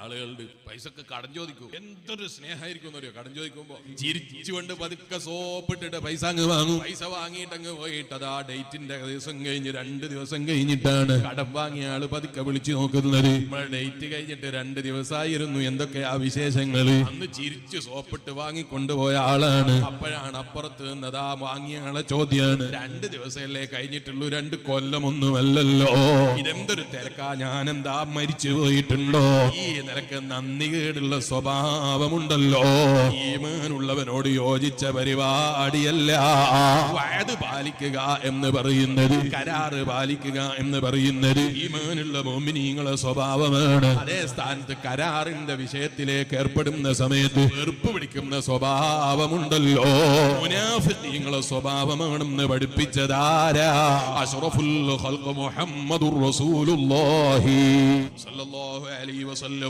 ആളുകളുടെ പൈസക്ക് കടം ചോദിക്കും. എന്തൊരു സ്നേഹമായിരിക്കും എന്നറിയോ? കടം ചോദിക്കുമ്പോ ചിരിച്ചുകൊണ്ട് പതുക്കെ സോപ്പിട്ടിട്ട് പൈസ അങ്ങ് വാങ്ങും. പൈസ വാങ്ങിയിട്ട് അങ്ങ് പോയിട്ട് അതാ ഡേറ്റിന്റെ ദിവസം കഴിഞ്ഞ് 2 ദിവസം കഴിഞ്ഞിട്ടാണ് കടം വാങ്ങിയ ആള് പതുക്കെ വിളിച്ചു നോക്കുന്നത്. നമ്മളെ ഡേറ്റ് കഴിഞ്ഞിട്ട് 2 ദിവസമായിരുന്നു, എന്തൊക്കെയാ വിശേഷങ്ങള്? അന്ന് ചിരിച്ചു സോപ്പിട്ട് വാങ്ങിക്കൊണ്ടുപോയ ആളാണ്. അപ്പോഴാണ് അപ്പുറത്ത് നിന്നതാ വാങ്ങിയ ആളെ ചോദ്യാണ്, 2 ദിവസമല്ലേ കഴിഞ്ഞിട്ടുള്ളൂ, 2 കൊല്ലമൊന്നുമല്ലല്ലോ, ഇതെന്തൊരു തിരക്കാ, ഞാനെന്താ മരിച്ചു പോയിട്ടുണ്ടോ? ഈ നിനക്ക് നന്ദികേടുള്ള സ്വഭാവമുണ്ടല്ലോ, ഈമാനുള്ളവനോട് യോജിച്ച പരിപാടിയല്ല. വഅദ് പാലിക്കുക എന്ന് പറയുന്നത്, കരാറ് പാലിക്കുക എന്ന് പറയുന്നത് ഈമാനുള്ള മുഅ്മിനീങ്ങളെ സ്വഭാവമാണ്. അതേ സ്ഥാനത്ത് കരാറിന്റെ വിഷയത്തിലേക്ക് ഏർപ്പെടുന്ന സമയത്ത് വെറുപ്പ് പിടിക്കുന്ന സ്വഭാവമുണ്ടല്ലോ, മുനാഫിഖീങ്ങളെ സ്വഭാവമാണെന്ന് പഠിപ്പിച്ചതാരാ? അഷ്റഫുൽ ഖൽഖ് മുഹമ്മദുർ റസൂലുള്ളാഹി സ്വല്ലല്ലാഹു അലൈഹി വസല്ലം.